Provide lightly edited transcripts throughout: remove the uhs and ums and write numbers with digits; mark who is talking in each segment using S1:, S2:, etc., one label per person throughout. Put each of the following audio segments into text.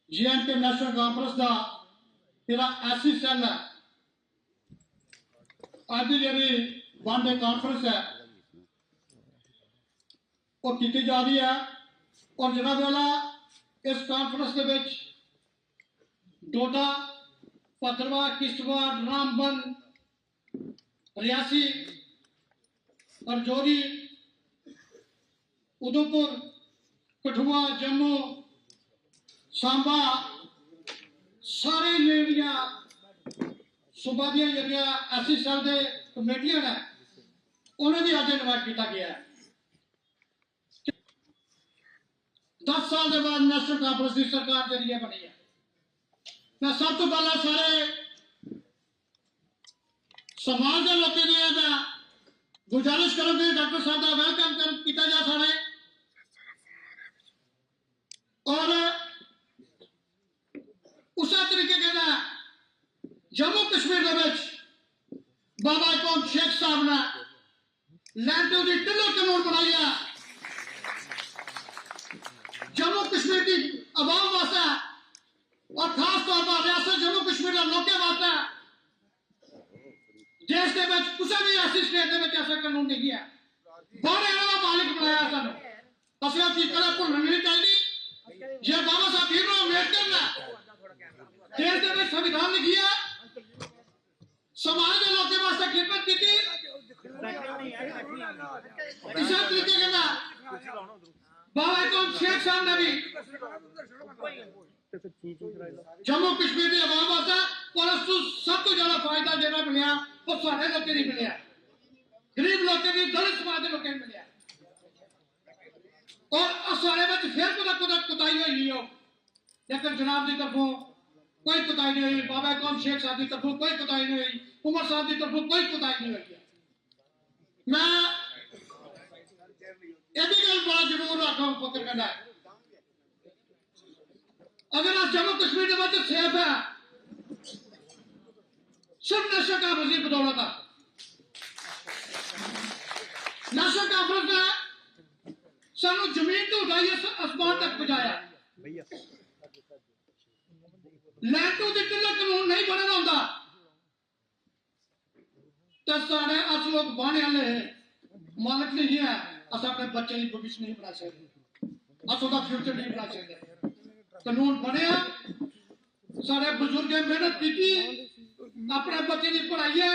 S1: JNK national conference का तेरा ऐसी सेल है अज जी वन डे कॉन्फ्रेंस है वो की जा रही है और जिला वाला इस कॉन्फ्रेंस के विच डोडा भद्रवाह किश्तवाड़ रामबन रियासी रजौरी उधमपुर कठुआ जम्मू सांबा सारे जेहड़ियां सूबा दी जेहड़ियां ऐसी सेल दे कमेटियां ने उन्हें भी अज इनवाइट किया गया है। 10 साल के बाद नेशनल कॉन्फ्रेंस की सरकार जरिए बनी है। मैं सब तो पहला सारे समाज के लोगों की गुजारिश करूंगी डॉक्टर साहब का वेलकम किया जा सारे और उस तरीके के जम्मू कश्मीर के बाबा कौम शेख साहब ने लैंड टू दी टिलो कानून बनाया जम्मू कश्मीर की आवाम वास्ते और खास तौर पर रियासत जम्मू कश्मीर के लोगों वास्ते देश के किसी भी ऐसी स्टेट के ऐसा कानून नहीं है बड़े वाला मालिक बनाया सू असला चीज कदा भूलनी नहीं चाहिए। जे बाबा साहब भीमराव अम्बेडकर ने देश के संविधान लिखी है समाज के लोगों वास्ते खिदमत की इस तरीके के बाबा कौम शेख साहब ने भी जम्मू कश्मीर की आवाम वास्ते और सब तो ज्यादा फायदा जो मिलया वो सारे लोगों नहीं मिलया गरीब लोगों की दलित समाज के लोगों मिलया और सारे फिर कुताही हुई नहीं हो लेकिन जनाब की तरफों कोई कुताही नहीं हुई बाबा कौम शेख साहब की तरफों कोई कुताही नहीं हुई उमर साहब की तरफों कोई कुताही नहीं हुई। मैं यही गल बड़ा जरूर रखा फकर करना अगर आप जम्मू कश्मीर के बच्चे सेफ है सिर्फ नेशनल कॉन्फ्रेंस की बदौलत है। नेशनल कॉन्फ्रेंस ने सानू जमीन तो उठाई आसमान तक पहुंचाया लैंड टू दी टिलो कानून नहीं बने होंगे तो सारे अस लोग बाने वाले मालिक नहीं है अस अपने बच्चे की भविष्य नहीं बना सकते अस उसका फ्यूचर नहीं बना सकते। कानून बने सारे बुजुर्ग मेहनत की अपने बच्चे की पढ़ाई है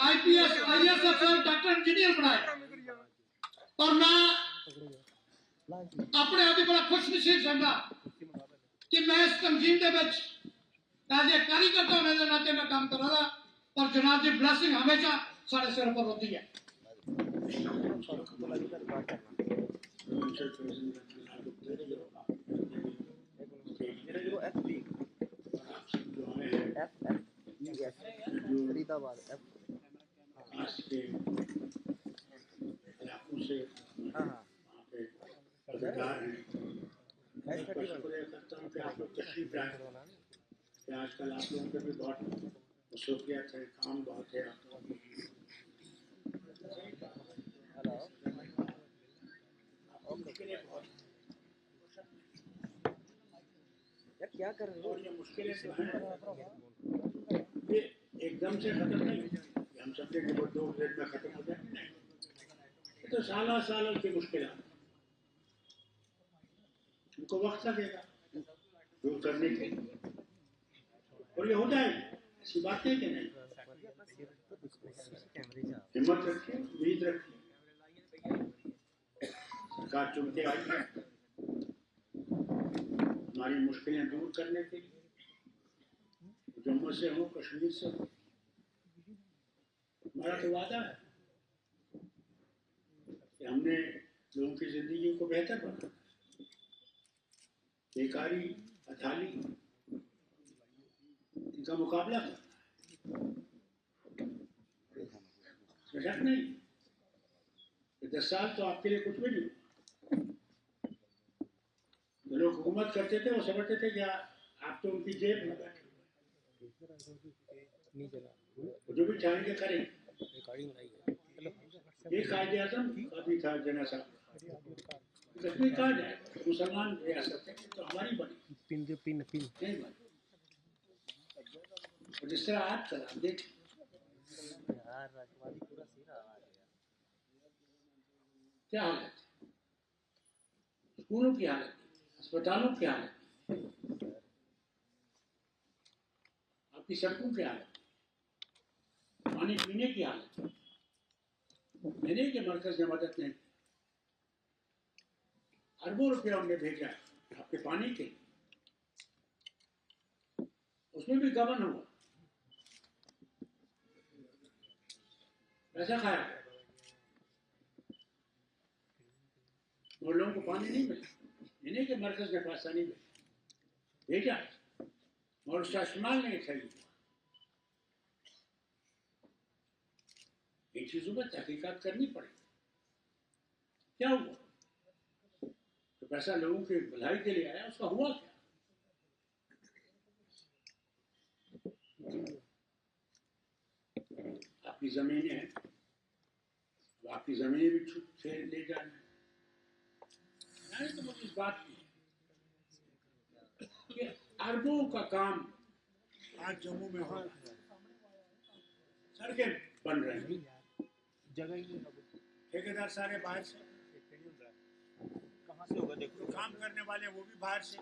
S1: IPS IAS अफसर डॉक्टर इंजीनियर बनाए और मैं अपने आप बड़ा खुश नसीब समझा कि मैं इस तंजीम के एज ए कार्यकर्ता होने के नाते मैं काम कर रहा और जनाब की ब्लेसिंग हमेशा साढ़े सिर पर होती है।
S2: आजकल आप लोगों के भी बहुत मसरूफियत है काम बहुत है क्या कर रहे हो ये मुश्किलें ये एकदम से खत्म नहीं हम समझे कि वो 2 मिनट में खत्म हो जाए तो सालों की मुश्किल उनको वक्त लगेगा दूर करने के और ये हो जाएगा ऐसी बात है कि नहीं। हिम्मत रखिए उम्मीद रखिए सरकार चुनते आई है हमारी मुश्किलें दूर करने के लिए जम्मू से हो कश्मीर से हो हमारा तो वादा है कि हमने लोगों की जिंदगी को बेहतर बनाना बेकारी अथाली इनका मुकाबला करना नहीं 10 साल तो आपके लिए कुछ भी नहीं जो लोग हुकूमत करते थे वो समझते थे कि आप तो उनकी जेब में बैठे जो भी चाहेंगे करें। ये कायदे आज़म का भी था जना साहब कश्मीर कहाँ जाए, मुसलमान रियासत है तो हमारी बनी
S3: पिन दे पिन पिन
S2: नहीं बनी। और जिस तरह आप चला देख
S3: यार राजवाड़ी पूरा सिरा आ गया।
S2: क्या हालत है, स्कूलों की हालत, अस्पतालों की हालत, आपकी सड़कों की हालत, पानी पीने की हालत, नहीं के मरकज ने मदद नहीं, अरबों रुपया हमने भेजा आपके पानी के, उसमें भी गबन हुआ, पैसा खाया, और लोगों को पानी नहीं मिला, इन्हीं के मरकज ने पैसा नहीं भेजा और उसका इस्तेमाल नहीं सही हुआ। इन चीजों पर तहकीकात करनी पड़ेगी, क्या हुआ, तो पैसा लोगों की भलाई के लिए आया, उसका हुआ क्या? आपकी जमीनें हैं, तो आपकी जमीनें भी छूट से ले जाना है तो मुझे इस बात की कि अरबों का काम आज जम्मू में हो रहा है, सड़कें बन रही हैं,
S3: जगह ही नहीं है।
S2: ठेकेदार सारे बाहर से,
S3: कहाँ से होगा देखो।
S2: जो काम करने वाले वो भी बाहर से,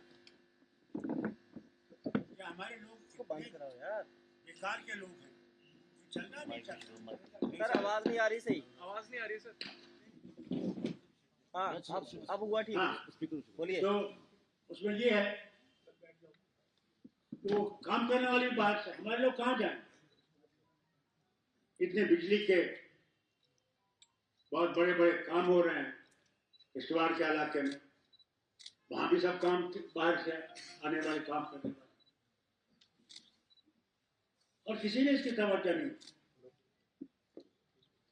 S2: क्या हमारे लोग
S3: बंद कराओ यार।
S2: बेकार के लोग हैं, चलना नहीं चलना।
S3: सर आवाज नहीं आ रही सही।
S4: आवाज नहीं आ रही सर।
S3: हाँ अब हुआ ठीक।
S2: हाँ,
S3: बोलिए।
S2: तो उसमें ये है तो काम करने वाले बाहर से, हमारे लोग कहाँ जाएं? इतने बिजली के बहुत बड़े बड़े काम हो रहे हैं किश्तवाड़ के इलाके में, वहां भी सब काम बाहर से आने वाले काम करने वाले, और किसी ने इसकी तवज्जो नहीं।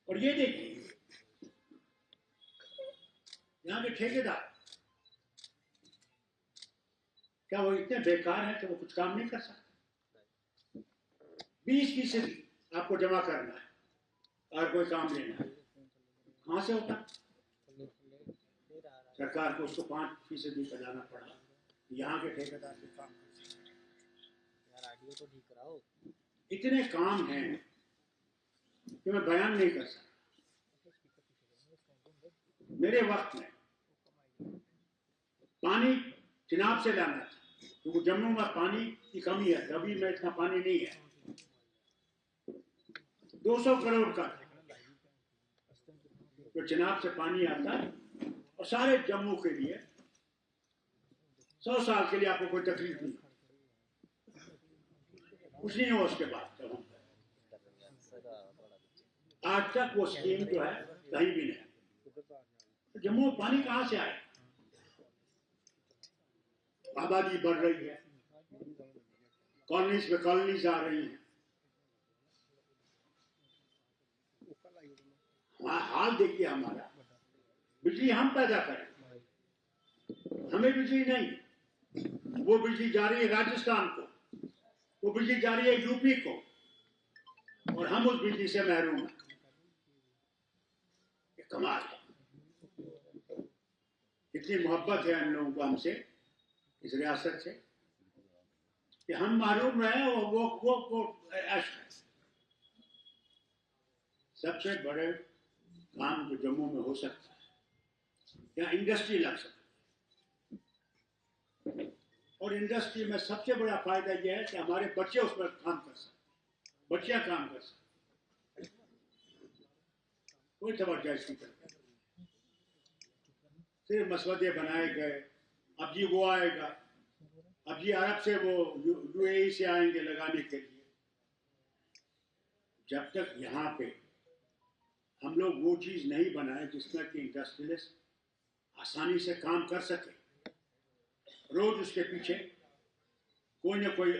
S2: और ये देखिए यहाँ के ठेकेदार, क्या वो इतने बेकार हैं कि वो कुछ काम नहीं कर सकते? 20% आपको जमा करना है और कोई काम लेना है, कहां से होता? सरकार को उसको 5% का जाना पड़ा, यहाँ के ठेकेदार से काम कर सकते।
S3: यार ऑडियो तो ठीक कराओ।
S2: इतने काम हैं कि मैं बयान नहीं कर सकता। मेरे वक्त में पानी चिनाब से लाना था, क्योंकि जम्मू में पानी की कमी है, रबी में इतना पानी नहीं है। 200 करोड़ का तो चिनाब से पानी आता है और सारे जम्मू के लिए 100 साल के लिए आपको कोई तकलीफ नहीं, कुछ नहीं हो उसके बाद। आज तक वो स्कीम जो है कहीं भी नहीं। तो जम्मू में पानी कहां से आए? आबादी बढ़ रही है, कॉलोनीज पे कॉलोनीज आ रही हैं, हाल देखिए हमारा, बिजली हम पैदा करें, हमें बिजली नहीं, वो बिजली जा रही है राजस्थान को, वो बिजली जा रही है यूपी को, और हम उस बिजली से महरूम हैं। ये कमाल है, इतनी मोहब्बत है हम लोगों को हमसे, इस रियासत से, कि हम महरूम रहे और वो ऐश है। सबसे बड़े काम जो जम्मू में हो सकता है, यहाँ इंडस्ट्री लग सकती है, और इंडस्ट्री में सबसे बड़ा फायदा यह है कि हमारे बच्चे उस पर काम कर सकते, बच्चियां काम कर सकते, कोई तवज्जो इसकी तरफ, सिर्फ मसवदे बनाए गए। अब जी वो आएगा, अब जी अरब से वो यूएई से आएंगे लगाने के लिए। जब तक यहाँ पे हम लोग वो चीज नहीं बनाए जिसमें कि इंडस्ट्रियलिस्ट आसानी से काम कर सके, रोज उसके पीछे कोई ना कोई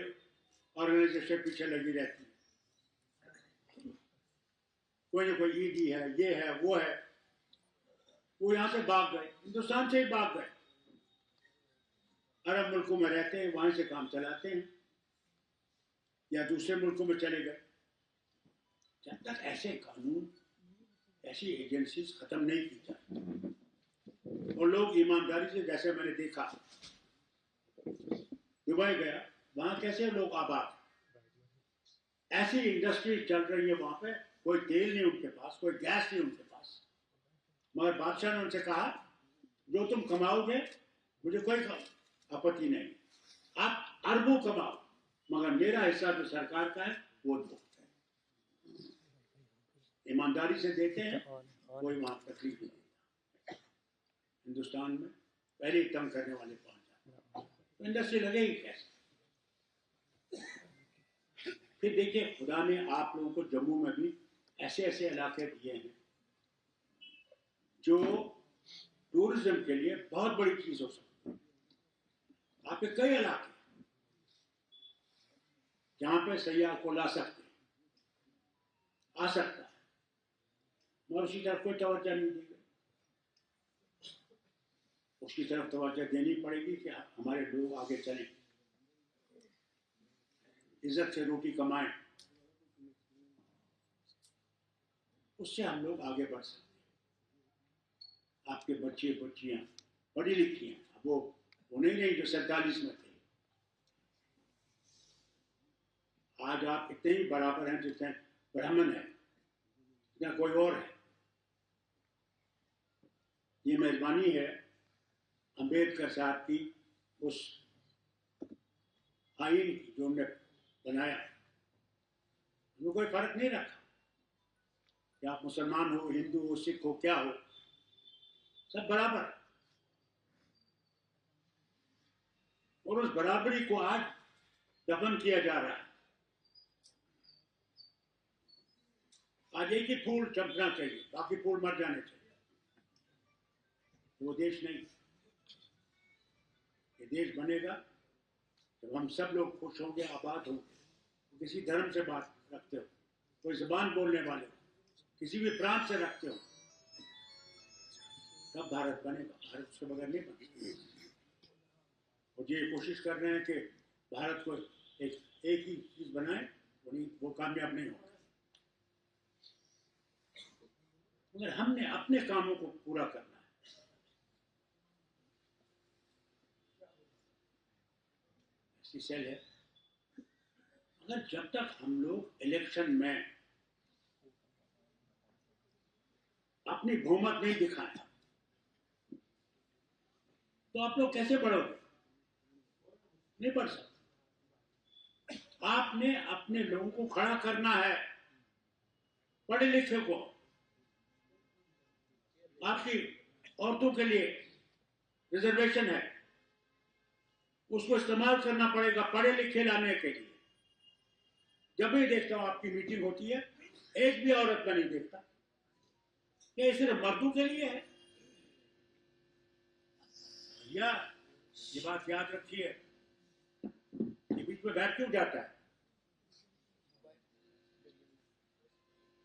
S2: ऑर्गेनाइजेशन पीछे लगी रहती है, कोई ना कोई ईडी है, ये है, वो है, वो यहां से भाग गए, हिंदुस्तान से ही भाग गए, अरब मुल्कों में रहते हैं, वहीं से काम चलाते हैं, या दूसरे मुल्कों में चले गए। जब तक ऐसे कानून, ऐसी एजेंसीज खत्म नहीं की जाए, और लोग ईमानदारी से, जैसे मैंने देखा दुबई गया, वहां कैसे लोग आबाद, ऐसी इंडस्ट्री चल रही है वहां पे, कोई तेल नहीं उनके पास, कोई गैस नहीं उनके पास, मगर बादशाह ने उनसे कहा जो तुम कमाओगे मुझे कोई आपत्ति नहीं, आप अरबों कमाओ, मगर मेरा हिस्सा जो सरकार का है वो दो। ईमानदारी से देते हैं, कोई वहां तकलीफ नहीं देता। हिंदुस्तान में पहले ही तंग करने वाले पहुंच जाते, तो इंडस्ट्री लगेगी कैसे? फिर देखिए, खुदा ने आप लोगों को जम्मू में भी ऐसे ऐसे इलाके दिए हैं जो टूरिज्म के लिए बहुत बड़ी चीज हो सकती है। आपके कई इलाके जहां पे सैयाह को ला सकते हैं, आ सकता है, मगर उसी तरफ कोई तवज्जो नहीं दी गई। उसकी तरफ तवज्जो देनी पड़ेगी कि हमारे लोग आगे चलें, इज्जत से रोटी कमाएं, उससे हम लोग आगे बढ़ सकते हैं। आपके बच्चे बच्चियां पढ़ी लिखी हैं, अब वो नहीं जो 47 में थे, आज आप इतने ही बराबर हैं जितने ब्राह्मण है या कोई और है। ये मेहरबानी है अंबेडकर साहब की, उस आईन की जो उन्होंने बनाया, उन्होंने कोई फर्क नहीं रखा कि आप मुसलमान हो, हिंदू हो, सिख हो, क्या हो, सब बराबर। और उस बराबरी को आज दफन किया जा रहा है। आज एक ही फूल चमकना चाहिए, बाकी फूल मर जाने चाहिए। वो देश नहीं। ये देश बनेगा जब हम सब लोग खुश होंगे, आबाद होंगे। किसी धर्म से बात रखते हो, कोई जुबान बोलने वाले हो, किसी भी प्रांत से रखते हो, तब भारत बनेगा। भारत उसके बगैर नहीं बनेगा। और ये कोशिश कर रहे हैं कि भारत को एक ही चीज बनाए, वो कामयाब नहीं होगा। मगर हमने अपने कामों को पूरा करना है। ऐसी सेल है, अगर जब तक हम लोग इलेक्शन में अपनी बहुमत नहीं दिखाएं, तो आप लोग कैसे बढ़ोगे? नहीं बढ़ सकते। आपने अपने लोगों को खड़ा करना है, पढ़े लिखे को। आपकी औरतों के लिए रिजर्वेशन है, उसको इस्तेमाल करना पड़ेगा पढ़े लिखे लाने के लिए। जब भी देखता हूं आपकी मीटिंग होती है, एक भी औरत का नहीं देखता। ये सिर्फ मर्दों के लिए है? भैया ये बात याद रखिए, ये बीच में बैठ क्यों जाता है?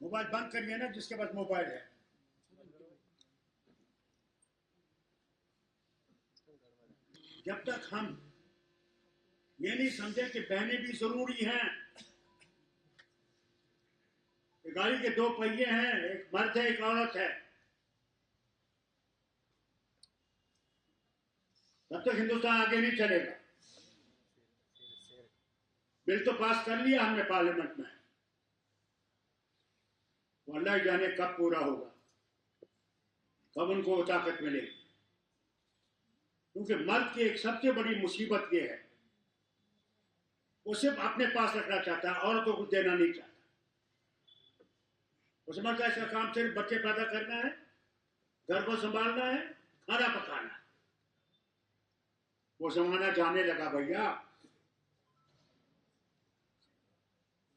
S2: मोबाइल बंद करिए ना, जिसके पास मोबाइल है। जब तक हम ये नहीं समझे कि बहनें भी जरूरी हैं, गाड़ी के दो पहिए हैं, एक मर्द है एक औरत है, तब तक हिंदुस्तान आगे नहीं चलेगा। बिल तो पास कर लिया हमने पार्लियामेंट में, वो अल्लाह ही जाने कब पूरा होगा, कब उनको वो ताकत मिलेगी। क्योंकि मर्द की एक सबसे बड़ी मुसीबत ये है, वो सिर्फ अपने पास रखना चाहता है, औरतों को देना नहीं चाहता। वो समझता है इसका काम सिर्फ बच्चे पैदा करना है, घर को संभालना है, खाना पकाना है। वो जमाना जाने लगा भैया।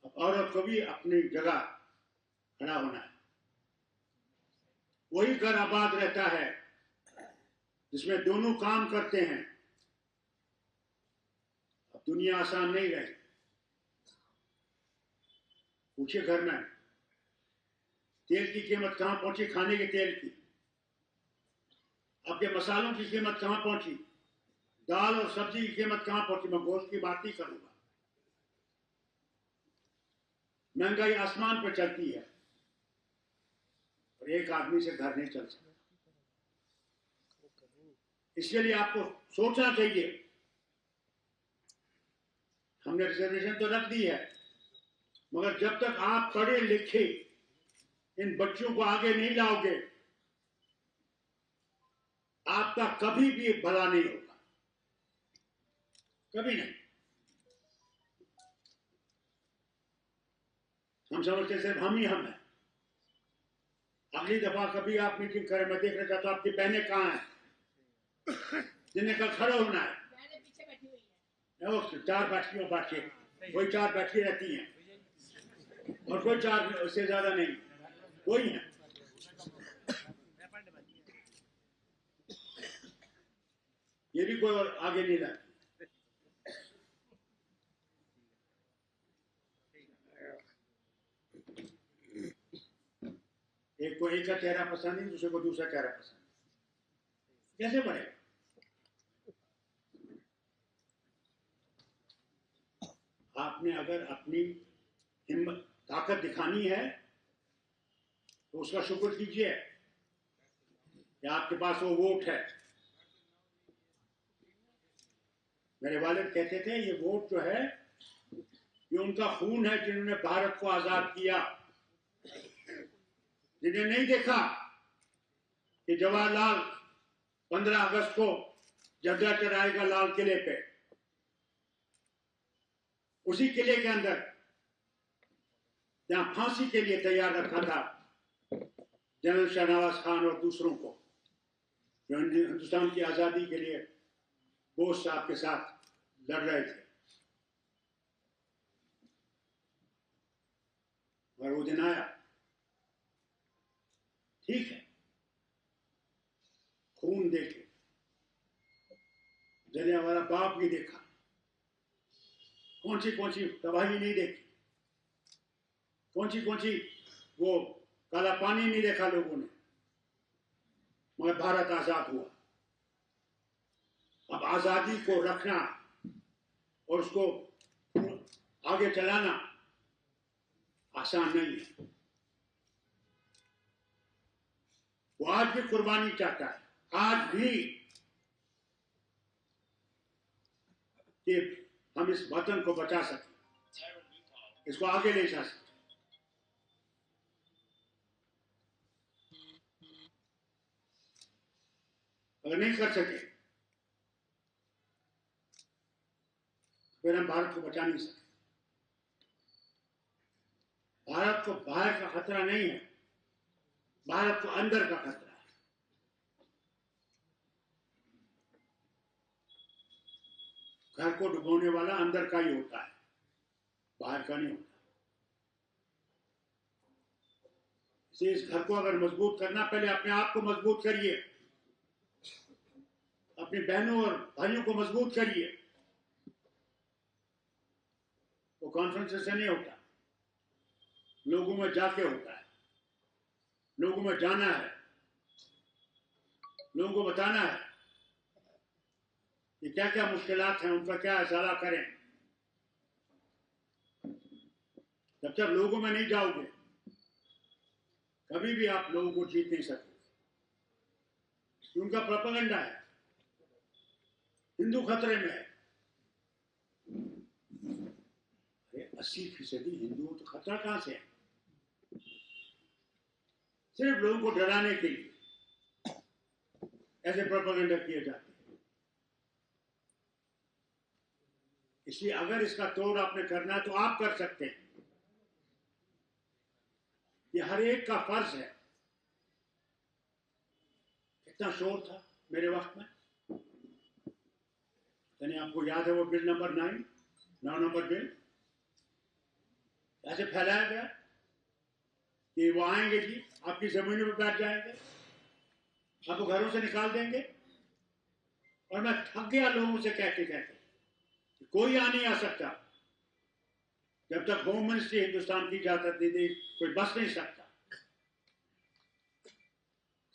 S2: अब औरत को भी अपनी जगह खड़ा होना है। वही घर आबाद रहता है जिसमें दोनों काम करते हैं। अब दुनिया आसान नहीं रही। पूछिए घर में तेल की कीमत कहां पहुंची, खाने के तेल की, आपके मसालों की कीमत कहां पहुंची, दाल और सब्जी की कीमत कहां पहुंची। मैं गोश्त की बात नहीं करूंगा। महंगाई आसमान पर चलती है और एक आदमी से घर नहीं चल सकता। इसके लिए आपको सोचना चाहिए। हमने रिजर्वेशन तो रख दी है, मगर जब तक आप पढ़े लिखे इन बच्चों को आगे नहीं लाओगे, आपका कभी भी भला नहीं होगा, कभी नहीं। हम समझते सिर्फ हम ही हम हैं। अगली दफा कभी आप मीटिंग करें, मैं देखना चाहता हूं आपकी बहनें कहां हैं जिन्हें कल खड़े होना है। वो 4 बैठकियों बाकी, कोई 4 बैठकी रहती हैं और कोई 4 से ज्यादा नहीं, कोई है। ये भी कोई और आगे नहीं रहा। एक को एक का चेहरा पसंद नहीं, दूसरे को दूसरा चेहरा पसंद, कैसे बढ़ेगा? आपने अगर अपनी हिम्मत ताकत दिखानी है तो उसका शुक्र कीजिए कि आपके पास वो वोट है। मेरे वालिद कहते थे ये वोट जो है ये उनका खून है जिन्होंने भारत को आजाद किया, जिन्हें नहीं देखा कि जवाहरलाल 15 अगस्त को झंडा चढ़ाएगा लाल किले पे। उसी किले के अंदर जहां फांसी के लिए तैयार रखा था जनरल शहनवाज खान और दूसरों को, जो हिंदुस्तान की आजादी के लिए बोस साहब के साथ लड़ रहे थे। और वो दिन आया, ठीक है, खून देखे, जलियांवाला बाग भी देखा, कौन सी तबाही नहीं देखी, कौन सी वो काला पानी नहीं देखा लोगों ने, मगर भारत आजाद हुआ। अब आजादी को रखना और उसको आगे चलाना आसान नहीं है। वो आज भी कुर्बानी चाहता है, आज भी, कि हम इस वतन को बचा सकें, इसको आगे ले जा सकें। अगर नहीं कर सके फिर हम भारत को बचा नहीं सकते। भारत को बाहर का खतरा नहीं है, भारत को अंदर का खतरा है। घर को डुबोने वाला अंदर का ही होता है, बाहर का नहीं होता। इसलिए इस घर को अगर मजबूत करना, पहले अपने आप को मजबूत करिए, अपनी बहनों और भाइयों को मजबूत करिए। वो कॉन्फ्रेंस से नहीं होता, लोगों में जाके होता है। लोगों में जाना है, लोगों को बताना है कि क्या क्या मुश्किलात हैं, उनका क्या इजाला करें। जब तक लोगों में नहीं जाओगे कभी भी आप लोगों को जीत नहीं सकते। उनका प्रोपेगेंडा है, हिंदू खतरे में है। 80% हिंदुओं तो खतरा कहां से है? सिर्फ लोगों को डराने के लिए ऐसे प्रोपेगेंडा किए जाते हैं। इसलिए अगर इसका तोड़ आपने करना है तो आप कर सकते हैं। ये हर एक का फर्ज है। कितना शोर था मेरे वक्त में, यानी आपको याद है वो बिल नंबर 9 नंबर बिल ऐसे फैलाया गया कि वो आएंगे जी, आपकी जमीनों पर बैठ जाएंगे, आपको घरों से निकाल देंगे। और मैं थक गया लोगों से कहते कहते, कोई आ नहीं आ सकता जब तक होम मिनिस्ट्री हिंदुस्तान की इजाजत नहीं दी, कोई बस नहीं सकता।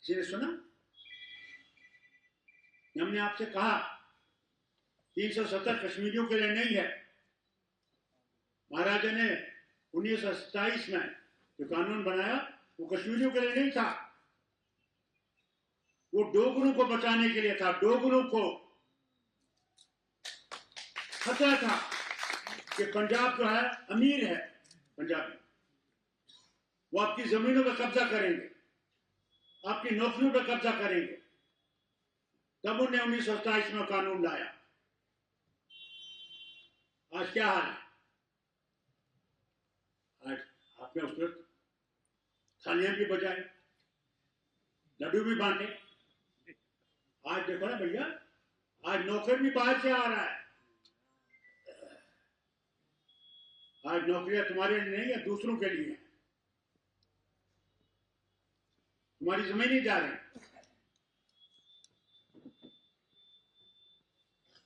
S2: किसी ने सुना? हमने आपसे कहा 370 कश्मीरियों के लिए नहीं है। महाराजा ने 1927 में जो कानून बनाया वो कश्मीरियों के लिए नहीं था। वो डोगरों को बचाने के लिए था। डोगरों को खतरा था कि पंजाब जो है अमीर है, पंजाबी, वो आपकी जमीनों पर कब्जा करेंगे, आपकी नौकरियों पर कब्जा करेंगे। तब उन्हें 1927 में कानून लाया। आज क्या हाल है? आज आपने उस वक्त थालियां भी बजाए, लड्डू भी बांटे। आज देखो ना भैया, आज नौकर भी बाहर से आ रहा है। आज नौकरियां तुम्हारे लिए नहीं है, दूसरों के लिए है। तुम्हारी जमीन ही जा रही है।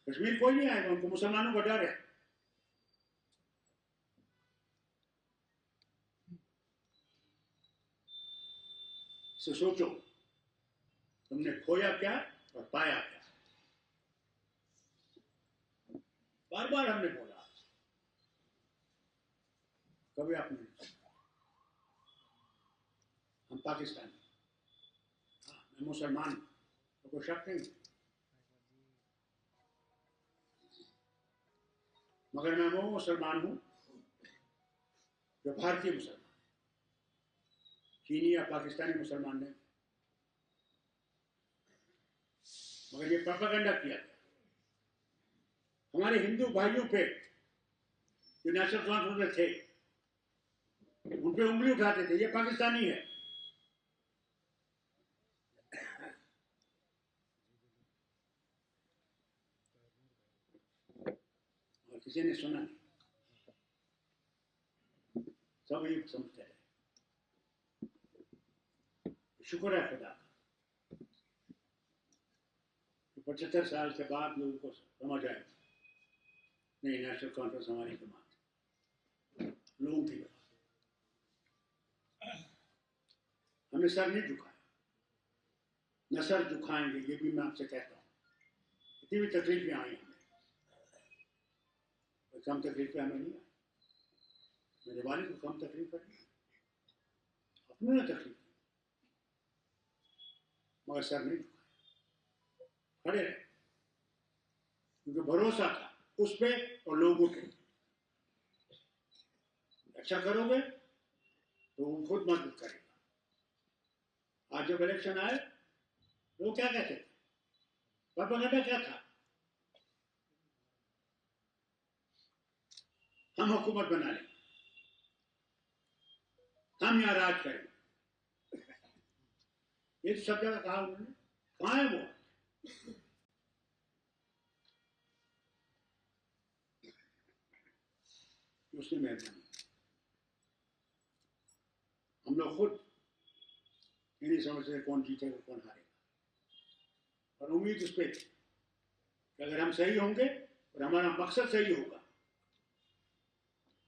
S2: कश्मीर कोई नहीं आएगा, उनको मुसलमानों का डर है। से सोचो, तुमने खोया क्या और पाया क्या। बार बार हमने बोला, कभी आपने, हम पाकिस्तानी, मैं मुसलमान, तो कोई शक नहीं, मगर मैं वो मुसलमान हूं जो भारतीय मुसलमान, चीनी या पाकिस्तानी मुसलमान नहीं। मगर ये प्रोपेगेंडा किया गया हमारे हिंदू भाइयों पे, जो नेशनल कॉन्फ्रेंस में थे, उन पे उंगली उठाते थे, ये पाकिस्तानी है। और किसी ने सुना नहीं, सब ये समझते रहे। शुक्र है खुदा का, 75 साल के बाद लोगों को समझ आया, नहीं, नेशनल कॉन्फ्रेंस हमारी जमात, लोगों की जमात। हमने सर नहीं झुकाया, न सर झुकाएंगे, ये भी मैं आपसे कहता हूँ। इतनी भी तकलीफें आई हमें, कम तकलीफें हमें नहीं आई। मेरे वालिद को कम तकलीफ है, अपनों ने तकलीफ, मगर सर नहीं झुकाया, खड़े रहे, क्योंकि भरोसा था उस पे और लोगों पे। अच्छा करोगे तो वो खुद मदद करेगा। आज जब इलेक्शन आए, लोग क्या कहते थे, प्रोपेगेंडा क्या था, हम हुकूमत बना लेंगे, हम यहां राज करेंगे। ये तो सब जगह कहा उन्होंने, कहां है वो? उसने मेहरबानी, हम लोग खुद ये नहीं समझते कौन जीतेगा कौन हारेगा, और उम्मीद उस पर कि अगर हम सही होंगे और हमारा मकसद सही होगा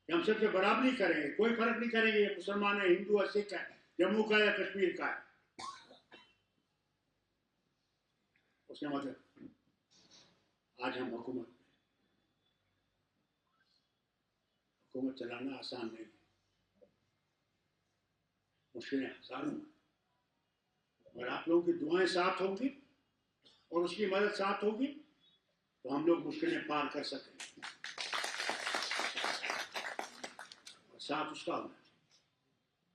S2: कि हम सबसे बराबरी करेंगे, कोई फर्क नहीं करेंगे ये मुसलमान है, हिंदू है, सिख है, जम्मू का या कश्मीर का है, उसने मदद। आज हम हुकूमत चलाना आसान नहीं है, मुश्किलें हजारों हैं, अगर आप लोगों की दुआएं साथ होंगी और उसकी मदद साथ होगी तो हम लोग मुश्किलें पार कर सकेंगे। और साथ उसका होना चाहिए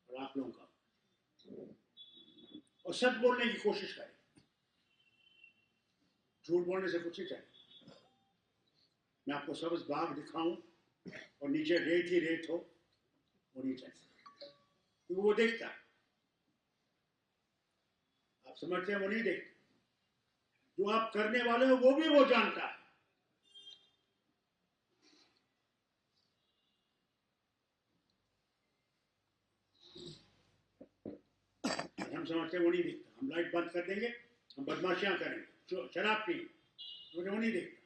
S2: और आप लोगों का, और सच बोलने की कोशिश करें, झूठ बोलने से कुछ ही चाहिए। मैं आपको सब्ज बाग दिखाऊं और नीचे रेत ही रेत हो, वो नहीं चाहिए, क्योंकि वो देखता है, आप समझते हैं वो नहीं देखता। जो आप करने वाले हो वो भी वो जानता है। हम समझते हैं वो नहीं देखता, हम लाइट बंद कर देंगे, हम बदमाशियां करेंगे, शराब पिएंगे, वो नहीं देखता,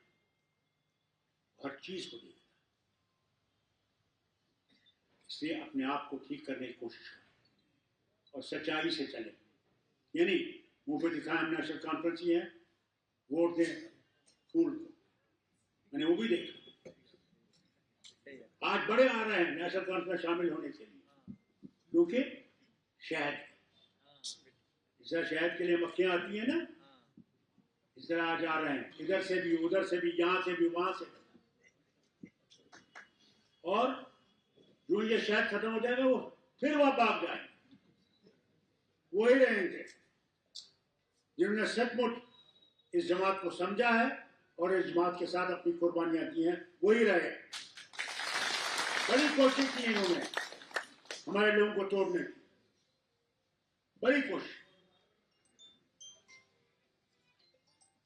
S2: हर चीज को देखता। इसलिए अपने आप को ठीक करने की कोशिश करें और सच्चाई से चले, यानी मुंह पे दिखाएं हम नेशनल कॉन्फ्रेंस ही है, वोट दें फूल को। मैंने वो भी देखा, आज बड़े आ रहे हैं नेशनल कॉन्फ्रेंस शामिल होने के लिए, क्योंकि शहर जैसा शहद के लिए मक्खियां आती हैं ना, इस तरह आज आ रहे हैं, इधर से भी, उधर से भी, यहाँ से भी, वहां से भी। और जो ये शहद खत्म हो जाएगा, वो फिर वह भाग जाएंगे। वही रहेंगे जिन्होंने सचमुच इस जमात को समझा है और इस जमात के साथ अपनी कुर्बानियां दी हैं, वही रहे। बड़ी कोशिश की इन्होंने हमारे लोगों को तोड़ने की, बड़ी कोशिश।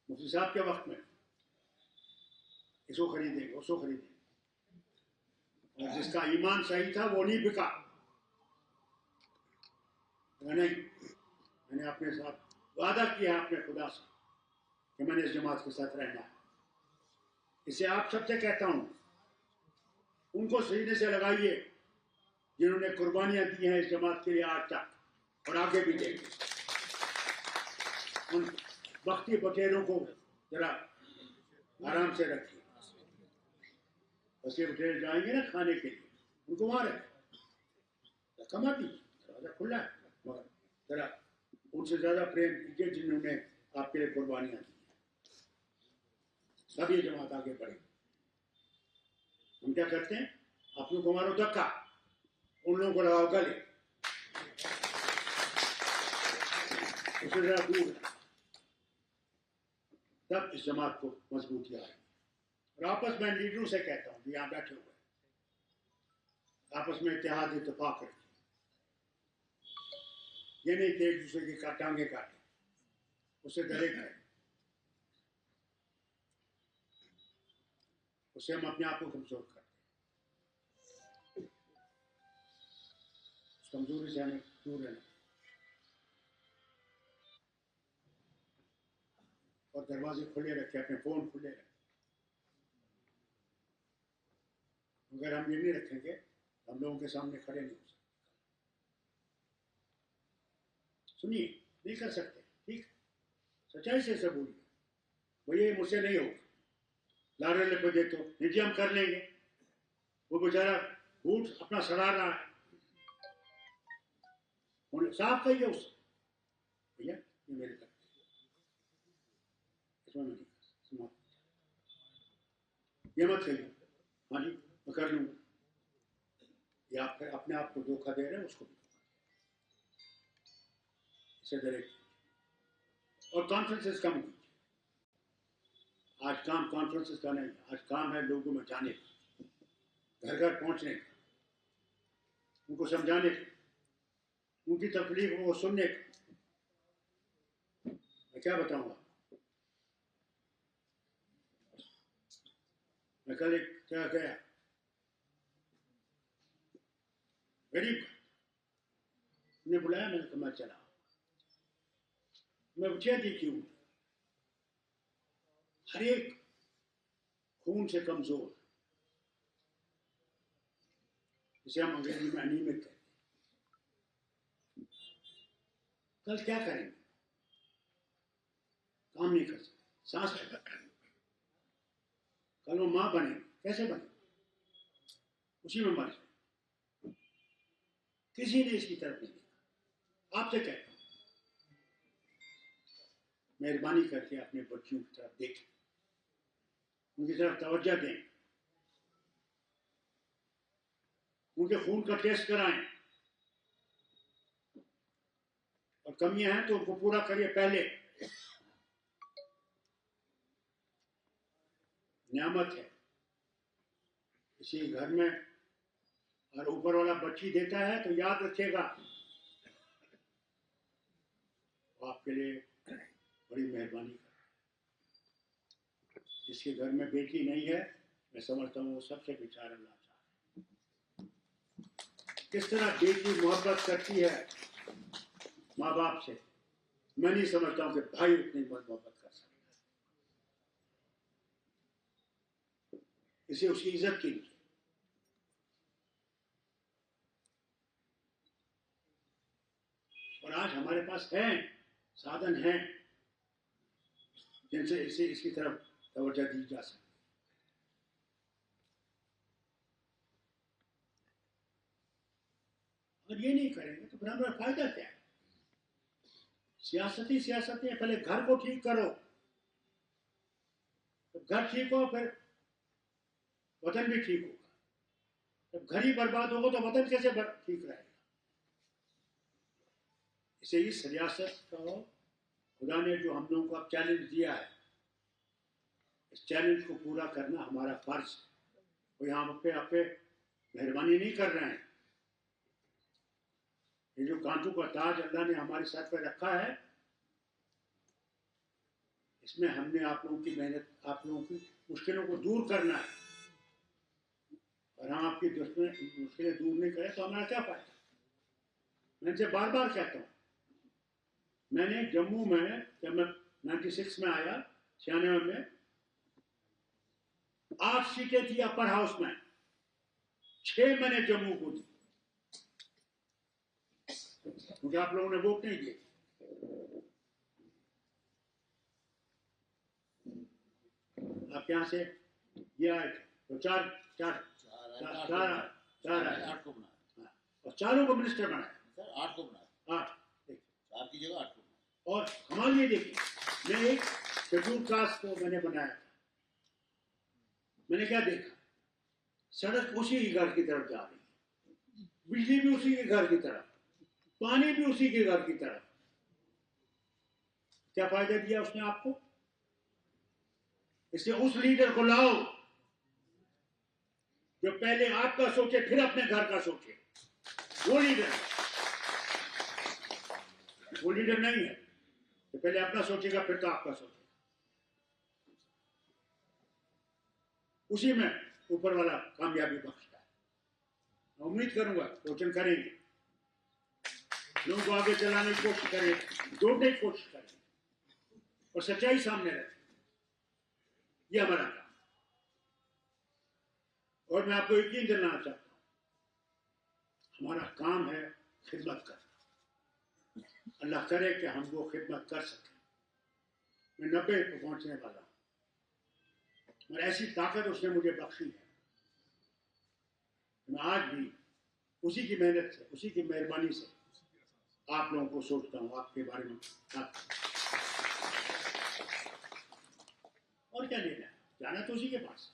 S2: मुफ्ती साहब के वक्त में इसको खरीदेंगे, उसको खरीदेंगे, और जिसका ईमान सही था वो नहीं बिका। नहीं, मैंने अपने साथ वादा किया अपने खुदा से कि मैंने इस जमात के साथ रहना है। इसे आप सबसे कहता हूं, उनको सीने से लगाइए जिन्होंने कुर्बानियां दी हैं इस जमात के लिए आज तक और आगे भी देंगे। उन वक्ती बटेरों को जरा आराम से रखिए। बसे बटेर जाएंगे ना खाने के लिए, उनको वहां रखें, कमा दीजिए, दरवाजा खुला है, मगर जरा उनसे ज्यादा प्रेम कीजिए जिन्होंने आपके लिए कुर्बानियां दी। तब ये जमात आगे बढ़े। हम क्या करते हैं, अपनों को मारो धक्का, उन लोगों को लगाओ गले, उसे जरा दूर, तब इस जमात को मजबूती आएगी। और आपस में लीडरों से कहता हूं, यहां बैठे हुए, आपस में इत्तेहाद इत्तेफाक रखिए। ये नहीं कि एक दूसरे की टांगे काटे, उससे डरे करें, उससे हम अपने आप को कमजोर करते हैं। उस कमजोरी से हमें दूर रहना और दरवाजे खुले रखे, अपने फोन खुले रखे। अगर हम ये नहीं रखेंगे हम लोगों के सामने खड़े नहीं हो सकते। सुनिए, नहीं कर सकते, ठीक, सच्चाई से सब बोलिए, भैया मुझसे नहीं होगा, लारे लपे दे तो निजी हम कर लेंगे। वो बेचारा बूट अपना सड़ा रहा है, उन्हें साफ कहिए उससे, भैया ये मेरे तक इसमें नहीं समाप्त, ये मत कहिए हाँ जी मैं कर लूंगा, या फिर अपने आप को धोखा दे रहे हैं, उसको भी इसे डरे। और कॉन्फ्रेंसेस कम कीजिए। आज काम कॉन्फ्रेंसेस का नहीं, आज काम है लोगों में जाने का, घर घर पहुंचने का, उनको समझाने का, उनकी तकलीफ को सुनने का। मैं क्या बताऊंगा, मैं कल एक क्या गया, गरीब ने बुलाया, मैंने कहा मैं चला, मैं पूछा थी क्यों, हर एक खून से कमजोर, जिसे हम अंग्रेजी में अनीमिक कहते हैं। कल क्या करेंगे, काम नहीं कर सकते, सांस ले, कल वो मां बने, कैसे बने, उसी में मर जाए। किसी ने इसकी तरफ नहीं देखा। आपसे कहता हूं, मेहरबानी करके अपने बच्चों की तरफ देखें, उनकी तरफ तवज्जो दें, उनके खून का टेस्ट कराएं, और कमियां हैं तो उनको पूरा करिए। पहले नियामत है किसी घर में, और ऊपर वाला बच्ची देता है तो याद रखिएगा वो आपके लिए बड़ी मेहरबानी कर रहा है। जिसके घर में बेटी नहीं है, मैं समझता हूँ वो सबसे बेचारा लाचार है। किस तरह बेटी मोहब्बत करती है माँ बाप से, मैं नहीं समझता हूँ कि भाई उतनी मोहब्बत कर सकता है। इसे उसकी इज्जत कीजिए। और आज हमारे पास हैं, साधन हैं जिनसे इसे इसकी तरफ तवज्जो दी जा सकती। और ये नहीं करेंगे तो फिर हमारा फायदा क्या है। सियासत है, पहले घर को ठीक करो, तो घर ठीक हो फिर वतन भी ठीक होगा। जब घर ही बर्बाद होगा तो वतन कैसे ठीक रहेगा? इसे इस रियासत का खुदा ने जो हम लोगों को अब चैलेंज दिया है, इस चैलेंज को पूरा करना हमारा फर्ज है। कोई हम पे मेहरबानी नहीं कर रहे हैं। ये जो कांटू का ताज अल्लाह ने हमारे साथ पर रखा है, इसमें हमने आप लोगों की मेहनत, आप लोगों की मुश्किलों को दूर करना है। और हम आपकी मुश्किलें दूर नहीं करें तो हमारा क्या फायदा? मैं इनसे बार बार कहता हूँ, मैंने जम्मू में जब मैं 96 में आया, 96 में 8 सीटें थी अपर हाउस में, 6 मैंने जम्मू को दी, क्योंकि आप लोगों ने वोट नहीं दिए। आप यहां से ये आए थे तो चार और चारों को मिनिस्टर बनाया
S4: सर, 8 को बनाया,
S2: 8
S4: 4 की जगह 8 को बनाया।
S2: और कमाल ये देखिए, मैं एक शेड्यूल कास्ट को मैंने बनाया था। मैंने क्या देखा, सड़क उसी के घर की तरफ जा रही है, बिजली भी उसी के घर की तरफ, पानी भी उसी के घर की तरफ। क्या फायदा दिया उसने आपको? इसलिए उस लीडर को लाओ जो पहले आपका सोचे फिर अपने घर का सोचे। वो लीडर नहीं है तो पहले अपना सोचेगा फिर तो आपका सोचेगा। उसी में ऊपर वाला कामयाबी बख्शता है। मैं उम्मीद करूंगा रोशन करेंगे, लोगों को आगे चलाने की कोशिश करें, जोड़ने की कोशिश करें और सच्चाई सामने रखें। ये हमारा काम। और मैं आपको यकीन दिलाना चाहता हूं, हमारा काम है खिदमत करना। अल्लाह करे कि हम वो खिदमत कर सकें। मैं 90 पे पहुंचने वाला हूं और ऐसी ताकत उसने मुझे बख्शी है। मैं आज भी उसी की मेहनत से, उसी की मेहरबानी से आप लोगों को सोचता हूं, आपके बारे में। और क्या लेना है, जाना तो उसी के पास।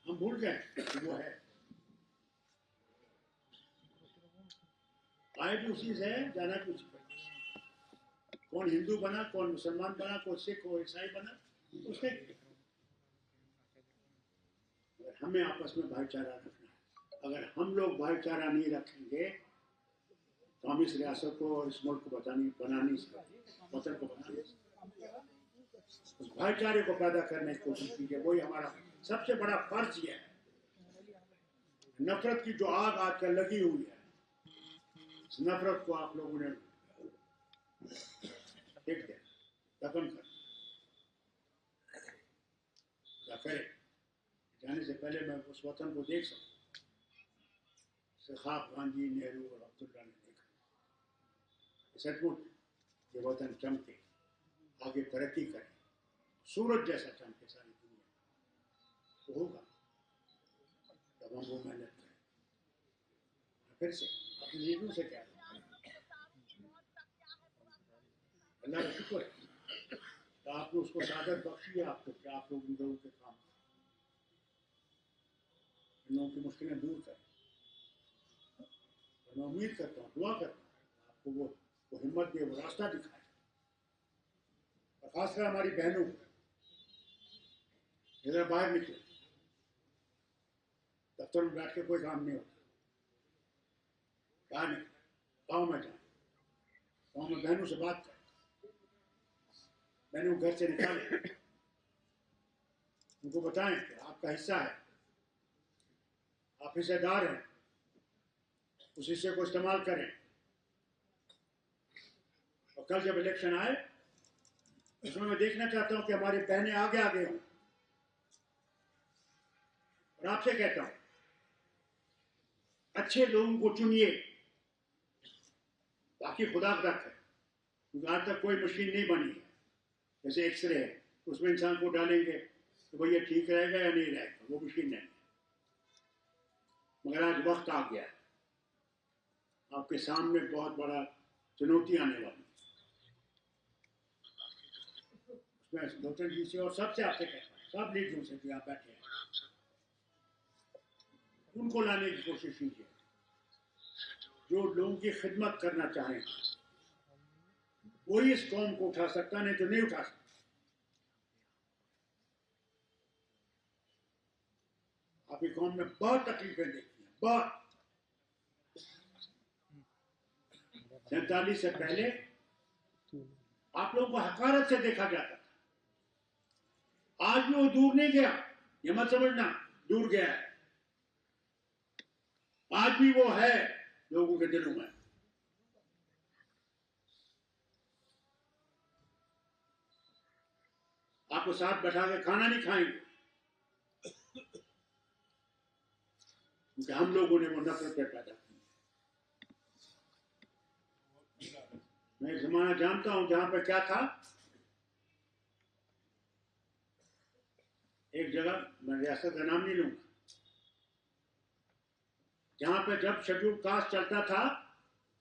S2: हम भूल गए वो है, आए भी उसी से, जाना भी उसी पर। कौन हिंदू बना, कौन मुसलमान बना, कौन सिख, कौन ईसाई बना, उसके हमें आपस में भाईचारा रखना है। अगर हम लोग भाईचारा नहीं रखेंगे तो हम इस रियासत को और इस मुल्क को बना नहीं सकते, वतन को बना नहीं सकते। उस भाईचारे को पैदा करने की कोशिश कीजिए, वही हमारा सबसे बड़ा फर्ज है। नफरत की जो आग आजकल लगी हुई है, इस नफरत को आप लोगों ने देख दिया, दफन कर करें। जाने से पहले मैं उस वतन को देख सकूं, शेखाब, गांधी, नेहरू और अब्दुल्ला ने देखा। सचमुच ये वतन चमके, आगे तरक्की करे, सूरज जैसा चमके सारी दुनिया तो होगा जब हम वो मेहनत करें। फिर से अपने लीडरों से क्या अल्लाह का शुक्र है तो आपने उसको सादत बख्शी है आपको कि आप लोग इन लोगों के काम, इन लोगों की मुश्किलें दूर करें। और मैं उम्मीद करता हूँ, दुआ करता हूँ आपको वो हिम्मत दे, वो रास्ता दिखाए। और खासकर हमारी बहनों को इधर बाहर निकले, दफ्तर में बैठ के कोई काम नहीं होता, बाहर निकले, गाँव में जाए, गाँव में बहनों से बात करें, बहनों घर से निकालें, उनको बताएं कि आपका हिस्सा है, आप हिस्सेदार हैं, उस हिस्से को इस्तेमाल करें। और कल जब इलेक्शन आए उसमें मैं देखना चाहता हूं कि हमारी बहनें आगे आगे हों। और आपसे कहता हूं, अच्छे लोगों को चुनिए, बाकी खुदा तक है, क्योंकि आज तक कोई मशीन नहीं बनी है। जैसे एक्सरे है, उसमें इंसान को डालेंगे तो भैया ठीक रहेगा या नहीं रहेगा, वो मशीन नहीं है। मगर आज वक्त आ गया है, आपके सामने बहुत बड़ा चुनौती आने वाली। उसमें डॉक्टर जी से और सबसे आपसे कहता हूँ, सब लीडरों से जो यहाँ बैठे हैं, उनको लाने की कोशिश कीजिए जो लोगों की खिदमत करना चाहें। वही इस कौम को उठा सकता, नहीं तो नहीं उठा सकता। आपकी कौम में बहुत तकलीफें देखी हैं, बहुत। 47 से पहले आप लोगों को हकारत से देखा जाता था। आज भी वो दूर नहीं गया, ये मत समझना दूर गया है। आज भी वो है लोगों के दिलों में। आपको साथ बैठा के खाना नहीं खाएंगे, क्योंकि हम लोगों ने वो नफरत पैदा की। मैं एक जमाना जानता हूं जहां पर क्या था। एक जगह, मैं रियासत का नाम नहीं लूंगा, जहां पे जब शेड्यूल कास्ट चलता था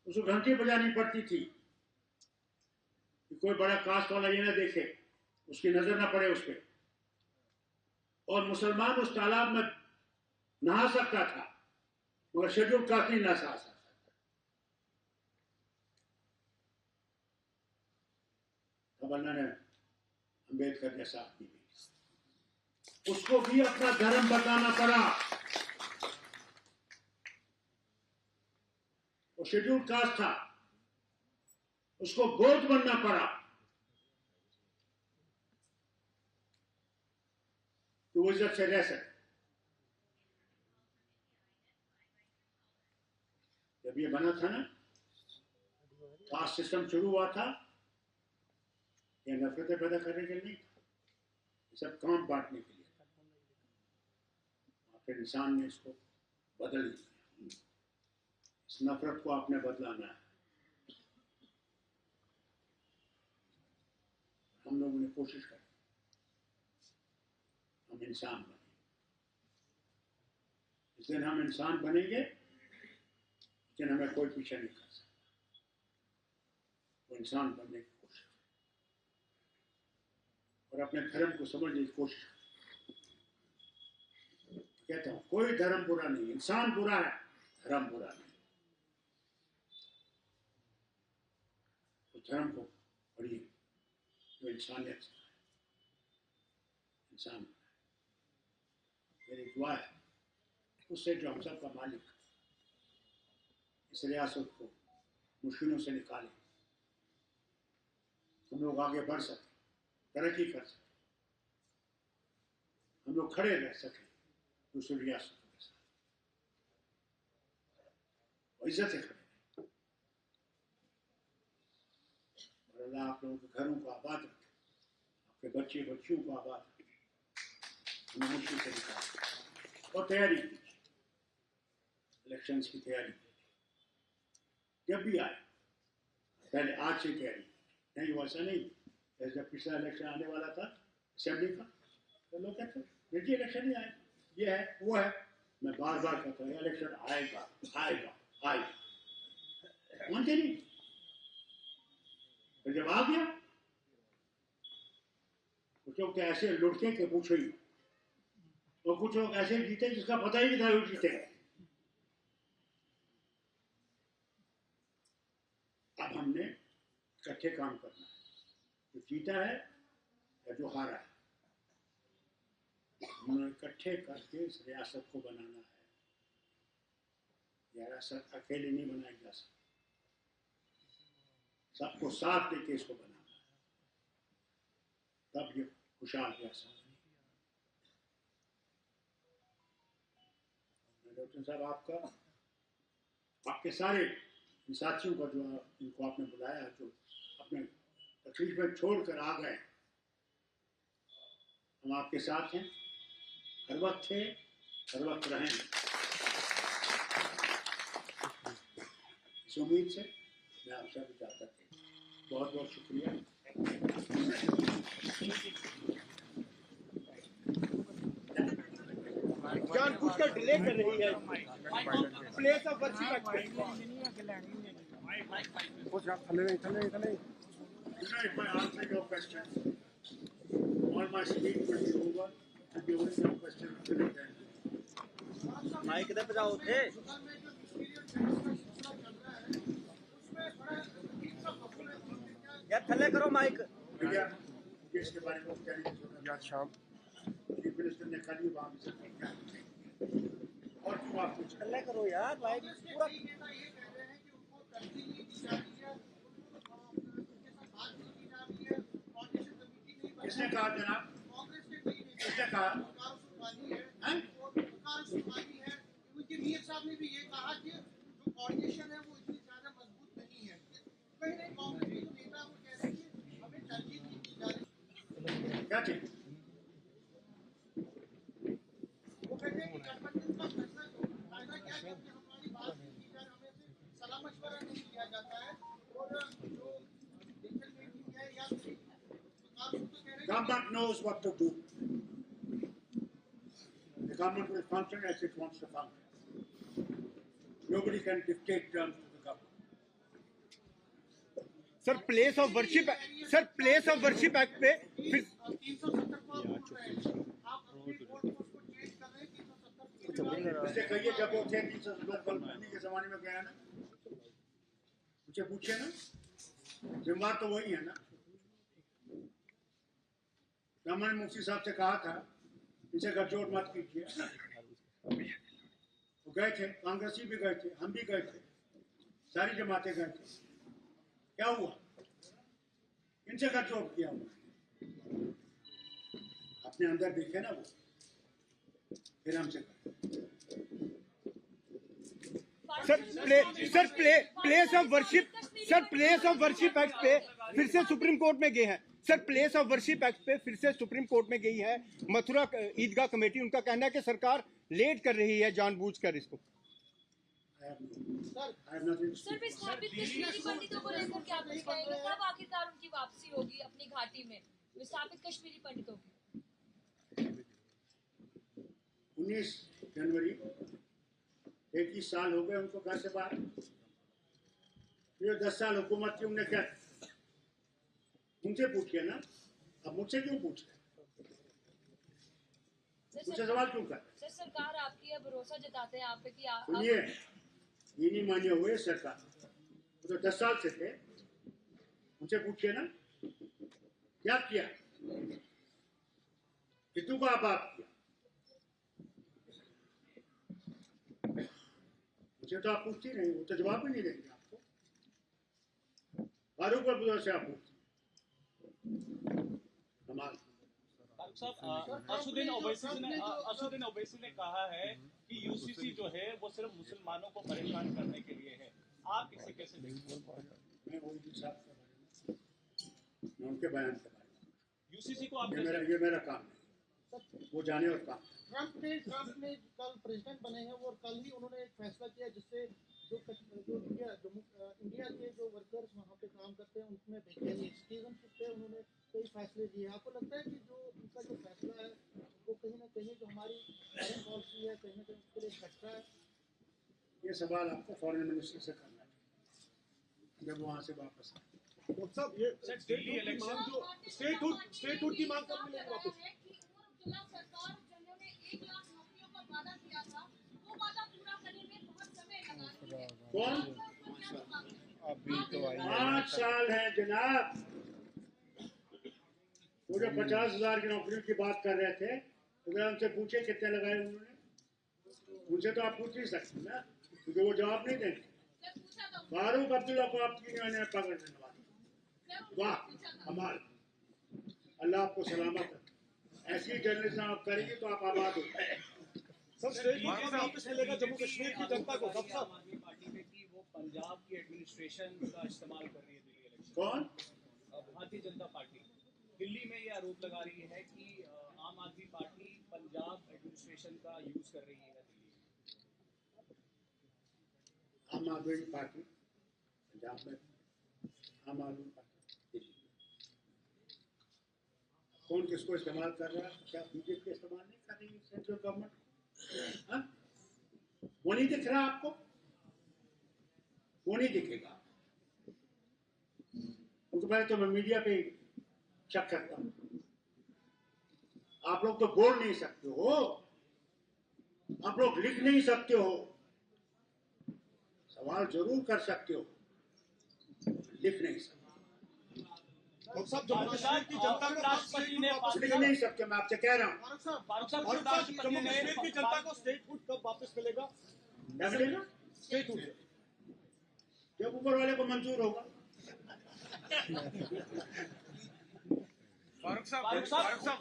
S2: उसको घंटी बजानी पड़ती थी कि कोई बड़ा कास्ट वाला ये ना देखे, उसकी नजर ना पड़े उस पर। और मुसलमान उस तालाब में नहा सकता था मगर शेड्यूल कास्ट नहीं नहा सकता। तब अल्लाह ने अम्बेडकर जैसा आदमी भी, उसको भी अपना धर्म बताना पड़ा। वो शेड्यूल कास्ट था, उसको गोद बनना पड़ा कि वो इज्जत से रह सके। जब ये बना था ना, कास्ट सिस्टम शुरू हुआ था, ये नफरतें पैदा करने के लिए नहीं था, ये सब काम बांटने के लिए था। फिर इंसान ने इसको बदल दिया। इस नफरत को आपने बदलाना है। हम लोगों ने कोशिश करी, हम इंसान बने। जिस दिन हम इंसान बनेंगे उस दिन हमें कोई पीछे नहीं कर सकता। वो इंसान बनने की कोशिश और अपने धर्म को समझने की कोशिश। कहता हूं कोई धर्म बुरा नहीं, इंसान बुरा है, धर्म बुरा नहीं। तो धर्म को पढ़िए जो इंसानियत से है, इंसान मेरी दुआ है उससे जो हम सब का मालिक इस रियासत को मुश्किलों से निकाले, हम लोग आगे बढ़ सके, तरक्की कर सके, हम लोग खड़े रह सके दूसरी रियासतों के साथ और इज्जत से खड़े रहे। और अल्लाह आप लोगों के घरों को आबाद रखे, आपके बच्चे बच्चियों को आबाद रखे, हमें मुश्किल से निकाले। और तैयारी कीजिए, इलेक्शंस की तैयारी कीजिए। जब भी आए पहले आज से तैयारी नहीं, वैसा नहीं जैसे पिछला इलेक्शन आने वाला था असेंबली का, तो लोग कहते देखिए इलेक्शन नहीं आए, ये है वो है। मैं बार बार कहता हूँ इलेक्शन आएगा आएगा आएगा, मानते नहीं। तो जब आ गया कुछ लोग तो ऐसे लुढ़के के पूछो ही, और कुछ लोग ऐसे जीते जिसका पता ही नहीं था वो जीते। अब हमने इकट्ठे काम करना है, जो जीता है या जो हारा है, हमने इकट्ठे करके इस रियासत को बनाना है। यह रियासत अकेले नहीं बनाई जा सकती, सबको साथ लेके इसको बनाना है, तब ये खुशहाल रियासत बनेगी। डॉक्टर साहब आपका, आपके सारे साथियों का जो इनको आपने बुलाया, जो अपने तकलीफ में छोड़कर आ गए, हम आपके साथ हैं, हर वक्त थे, हर वक्त रहेंगे। इस उम्मीद से मैं आपसे इजाजत देता हूं। बहुत बहुत शुक्रिया।
S5: जानबूझकर डिले कर रही है। Place of worship
S2: You know, if I answer your question, all my speech will be over, and the original question will be there.
S3: Mike इधर पे जाओ थे यार थल्ले करो माइक
S2: भैया मुझे इसके बारे में कहने की जरूरत है। चीफ मिनिस्टर ने कल ही वहां से किया और क्यों आप पूछ रहे
S3: थल्ले करो यार माइक पूरा
S2: हैं? किसने कहा जनाब? किसने कहा? हैं?
S5: उनके मीर साहब ने भी ये कहा कि जो कोऑर्डिनेशन है वो इतनी ज्यादा मजबूत नहीं है। कहीं ना कांग्रेस के जो नेता वो कह रहे हैं कि हमें तरजीह नहीं दी जा रही।
S2: क्या चाहिए?
S5: वो कहते हैं कि गठबंधन का फैसला जो फायदा क्या है कि हमारी बात नहीं की जा रही, हमें से सलाह मशवरा नहीं किया जाता है और जो नेशनल मीटिंग है या सरकार तो कह रहे हैं
S2: Government knows what to do. The government will function as it wants to function. Nobody can dictate terms to the government.
S6: Sir place of worship act पे फिर
S5: 370 को आप बोल रहे हैं, आप अपने कोर्ट को उसको चेंज कर रहे हैं 370
S2: इससे कहिए जब वो थे 370 के जमाने में गया ना, मुझे पूछिए ना, जिम्मेदार तो वही है ना। मैंने मुफ्ती साहब से कहा था इनसे गठजोड़ मत कीजिए, वो गए थे, कांग्रेसी भी गए थे, हम भी गए थे, सारी जमातें गए थे, क्या हुआ? इनसे गठजोड़ किया हुआ, अपने अंदर देखे ना वो, फिर हमसे
S6: प्लेस ऑफ वर्शिप एक्ट पे फिर से सुप्रीम कोर्ट में गए हैं। Sir place of worship act पे फिर से सुप्रीम कोर्ट में गई है मथुरा ईदगाह कमेटी। उनका कहना है कि सरकार लेट कर रही है जानबूझकर इसको।
S7: सर विस्थापित कश्मीरी पंडितों को लेकर क्या कुछ कहेंगे? कब आखिरकार उनकी वापसी होगी अपनी घाटी में विस्थापित कश्मीरी पंडितों की?
S2: 19 जनवरी 21 साल हो गए उनको घर से बाहर। ये 10 साल हुकूमत की उन्हें क्या, उनसे पूछिए ना, अब मुझसे क्यों पूछ रहे? मुझसे सवाल क्यों कर?
S7: सर सरकार आपकी है, भरोसा जताते हैं आप पे कि आप
S2: सुनिए, ये नहीं माने हुए सरकार, वो तो 10 साल से थे, उनसे पूछिए ना क्या किया, कितनों को आबाद किया। मुझे तो आप पूछती नहीं, वो तो जवाब भी नहीं देंगे आपको। फारूक पर से आप पूछते कमाल।
S8: असुद्दीन ओवैसी ने कहा है कि यूसीसी जो है वो सिर्फ मुसलमानों को परेशान करने के लिए है। आप इसे कैसे देखते हैं?
S2: मैं वही साहब के बारे में, मैं उनके बयान के बारे में,
S8: यूसीसी को आप
S2: ये मेरा काम है, वो जाने और काम।
S5: ट्रंप ने कल प्रेसिडेंट बने हैं और कल ही उन्होंने एक फैसला किया जिससे जो इंडिया के जो वर्कर्स वहाँ पे काम करते हैं उनमें सिटीजनशिप पे उन्होंने कई फैसले लिए। आपको लगता है कि जो उनका जो फैसला है वो कहीं ना कहीं जो हमारी फॉरेन पॉलिसी है कहीं ना कहीं उसके लिए खतरा है?
S2: ये सवाल आपको फॉरेन मिनिस्टर से करना चाहिए जब वहाँ से वापस आए।
S8: दिल्ली इलेक्शन जो
S5: स्टेटहुड की मांग कब मिलेगी वापस?
S7: सरकार जिन्होंने 1 लाख नौकरियों का वादा किया था वो वादा पूरा करने में बहुत समय लगा रही है।
S2: कौन?
S6: अभी तो
S2: 5 साल है जनाब। वो जो 50,000 की नौकरी की बात कर रहे थे, अगर उनसे पूछे कितने लगाए उन्होंने, उनसे तो आप पूछ नहीं सकते ना, क्योंकि वो जवाब नहीं देंगे। फारूक अब्दुल्ला को आप 3 महीने में पकड़ देने वाले। वाह कमाल, अल्लाह आपको सलामत रखे। ऐसी जर्नलिज्म आप करेंगे तो आप आबाद हो।
S8: वापस मिलेगा जम्मू कश्मीर की जनता को। आम आदमी पार्टी ने की वो पंजाब की एडमिनिस्ट्रेशन का इस्तेमाल कर रही है दिल्ली इलेक्शन।
S2: कौन?
S8: भारतीय जनता पार्टी दिल्ली में ये आरोप लगा रही है कि आम आदमी पार्टी पंजाब एडमिनिस्ट्रेशन का यूज कर रही है दिल्ली।
S2: आम आदमी पार्टी पंजाब में, आम आदमी पार्टी कौन किसको इस्तेमाल कर रहा है? क्या बीजेपी इस्तेमाल नहीं कर रही है सेंट्रल गवर्नमेंट को? वो नहीं दिख रहा आपको? वो नहीं दिखेगा। सबसे पहले तो मैं मीडिया पे शक करता हूँ। आप लोग तो बोल नहीं सकते हो, आप लोग लिख नहीं सकते हो, सवाल जरूर कर सकते हो, लिख नहीं सकते।
S6: और सब जम्मू कश्मीर की जनता को
S8: राष्ट्रपति ने
S2: लिख नहीं सकते, मैं आपसे कह रहा हूँ।
S8: फारूक साहब,
S6: जम्मू कश्मीर की जनता को स्टेटहुड कब वापस मिलेगा?
S2: क्या मिलेगा?
S6: स्टेटहुड
S2: जब ऊपर वाले को मंजूर होगा।
S8: फारूक साहब,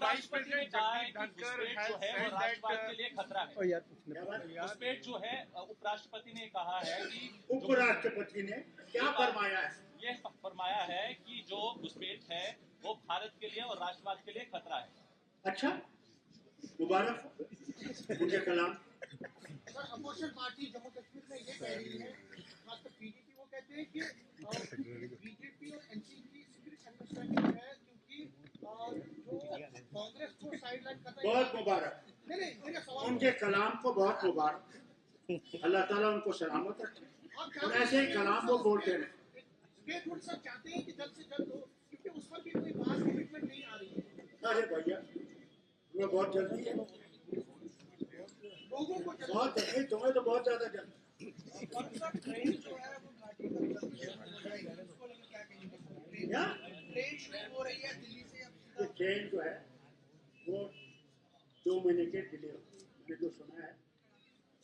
S8: राष्ट्रपति ने कहा है कि घुसपैठ जो है वो राष्ट्रवाद के लिए खतरा है।
S2: क्या बात?
S8: घुसपैठ जो है उपराष्ट्रपति ने कहा है कि
S2: उपराष्ट्रपति ने क्या फरमाया है?
S8: ये फरमाया है कि जो घुसपैठ है वो भारत के लिए और राष्ट्रवाद के लिए खतरा है।
S2: अच्छा, मुबारक मुझे कलाम।
S5: Sir, opposition party Jammu Kashmir में ये कह रही है, खासकर पीडीपी, वो कहते हैं कि बीजेपी और एनसीपी की सीक्रेट अंडरस्टैंडिंग है, क्योंकि जो कांग्रेस को साइडलाइन कर रही है।
S2: बहुत मुबारक,
S5: नहीं, मेरा सवाल
S2: उनके कलाम को बहुत मुबारक। अल्लाह ताला उनको सलामत रखे और ऐसे ही कलाम वो बोलते रहे।
S5: स्टेटहुड सब चाहते हैं कि जल्द से जल्द हो, क्योंकि उस पर भी कोई बात कमिटमेंट नहीं आ रही है।
S2: अरे भैया, तुम्हें बहुत जल्दी है,
S5: लोगों को
S2: बहुत जल्दी, तुम्हें तो बहुत ज्यादा जल्दी।
S5: ट्रेन जो है वो घाटी तक उसको लेकर क्या कहेंगे?
S2: क्या
S5: ट्रेन शुरू हो रही है दिल्ली से,
S2: ये ट्रेन जो है वो 2 महीने के डिले हो, मैंने जो सुना है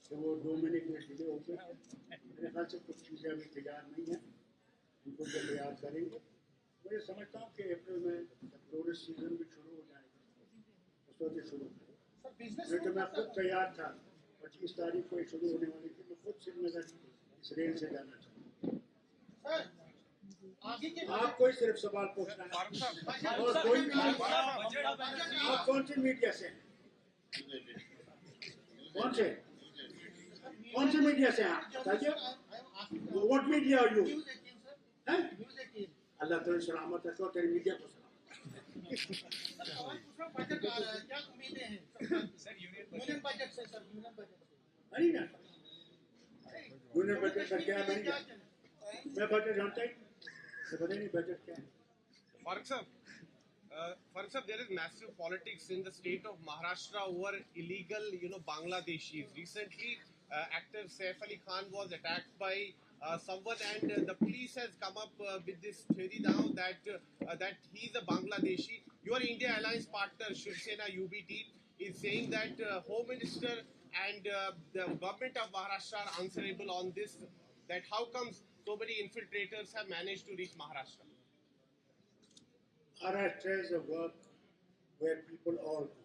S2: कि वो 2 महीने के डिले हो गए। मेरे ख्याल से कुछ चीज़ें अभी तैयार नहीं है, उनको जो तैयार करेंगे। मुझे समझता हूँ कि अप्रैल में टूरिस्ट सीजन भी शुरू हो जाएगा, उस वक्त शुरू करें।
S5: सर बिजनेस
S2: नहीं तो मैं खुद तैयार था, 25 तारीख को शुरू होने वाली थी, मैं खुद श्रीनगर इस रेल से जाना चाहता हूँ।
S5: सर आगे के
S2: आपको ही सिर्फ सवाल पूछना है और कोई भी नहीं। आप कौन सी मीडिया से हैं? कौन सी मीडिया से हैं आप बताइए? What media are you? अल्लाह तेरी सलामत रखे और तेरी मीडिया को सलामत।
S5: बजट क्या उम्मीदें हैं यूनियन बजट से? सर यूनियन बजट से
S2: नहीं ना, यूनियन बजट का क्या है? मैं बजट जानता ही तो पता नहीं बजट क्या है।
S9: Farooq sir, there is massive politics in the state of Maharashtra over illegal, Bangladeshis. Recently, actor Saif Ali Khan was attacked by someone, and the police has come up with this theory now that he is a Bangladeshi. Your India alliance partner Shiv Sena UBT is saying that Home Minister and the government of Maharashtra are answerable on this. That how comes so many infiltrators have managed to reach Maharashtra?
S2: Maharashtra is a work where people all go.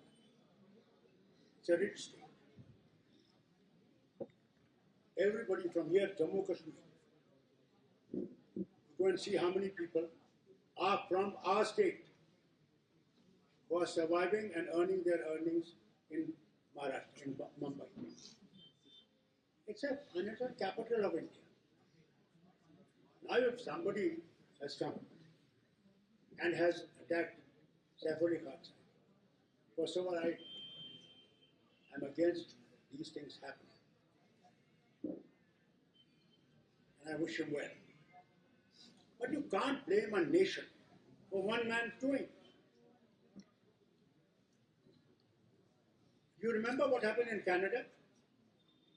S2: It's a rich state. Everybody from here, Jammu Kashmir, go and see how many people are from our state who are surviving and earning their earnings in Maharashtra, in Mumbai. It's a financial capital of India. Now if somebody has come and has attacked Saif Ali Khan, first of all, I am against these things happening. And I wish him well. But you can't blame a nation for one man's doing. You remember what happened in Canada?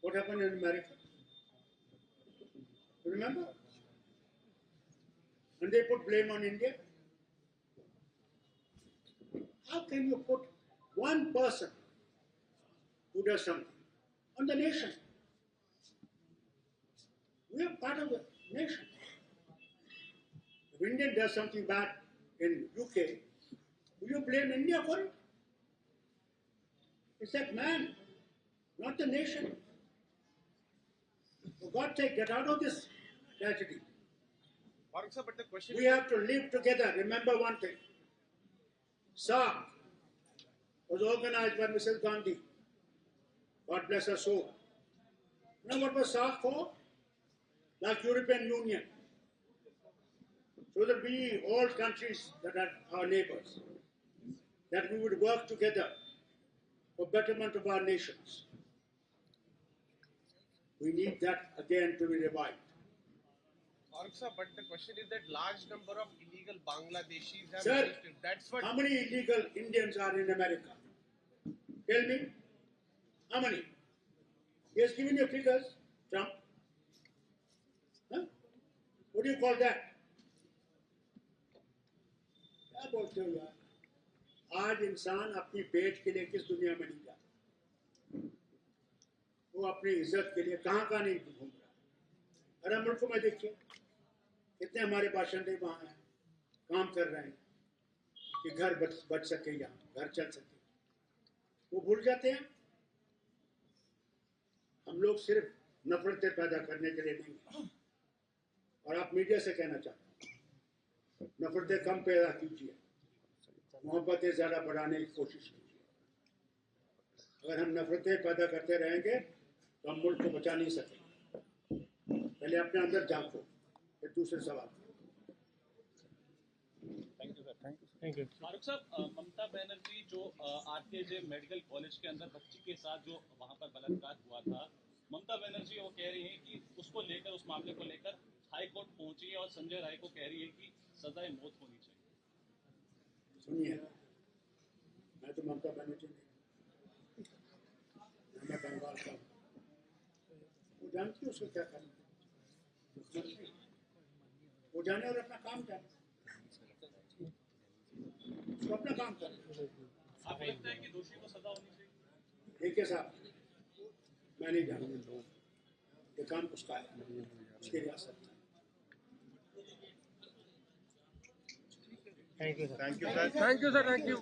S2: What happened in America? You remember? And they put blame on India. How can you put one person who does something on the nation? We are part of the nation. If India does something bad in UK, will you blame India for it? It's that man, not the nation. For God's sake, get out of this tragedy.
S9: Farooq sir, but the question
S2: We have to live together. Remember one thing. SARC was organized by Mrs. Gandhi. God bless her soul. You know what was SARC for? Like European Union. So that we, all countries that are our neighbors, that we would work together for betterment of our nations. We need that again to be revived.
S9: Farooq sir, but the question is that large number of illegal Bangladeshis have
S2: Sir,
S9: registered. That's what.
S2: how many illegal Indians are in America? Tell me. How many? He has given you figures, Trump. Huh? What do you call that? क्या बोलते हो यार? आज इंसान अपनी पेट के लिए किस दुनिया में नहीं जाता, वो अपनी इज्जत के लिए कहाँ कहाँ नहीं घूम रहा। अरे मुल्कों में देखिए कितने हमारे बाशिंदे वहाँ हैं, काम कर रहे हैं कि घर बच सके, यहाँ घर चल सके। वो भूल जाते हैं हम लोग सिर्फ नफरतें पैदा करने के लिए नहीं हैं। और आप मीडिया से कहना चाहते हैं नफरतें कम पैदा कीजिए, मोहब्बतें ज़्यादा बढ़ाने की कोशिश कीजिए। अगर हम नफरतें पैदा करते रहेंगे तो हम मुल्क को बचा नहीं सकेंगे। पहले अपने अंदर झांको, फिर दूसरे सवाल।
S8: थैंक यू फारूक साहब, ममता बनर्जी जो आरकेजे मेडिकल कॉलेज के अंदर बच्ची के साथ जो वहां पर बलात्कार हुआ था, ममता बनर्जी वो कह रही हैं कि उसको लेकर, उस मामले को लेकर हाई कोर्ट पहुंची है और संजय राय को कह रही है कि सजाए मौत होनी चाहिए।
S2: सुनिए, मैं तो ममता बनर्जी नहीं, मैं बंगाल का हूँ। वो जानती है उसको क्या करना, वो जाने और अपना काम जाने, उसको अपना काम करना।
S8: आपको लगता है कि दोषी को सजा होनी चाहिए?
S2: देखिए साहब, मैं नहीं जानता ये काम उसका है, उसकी रियासत है।
S6: Thank you sir, thank you.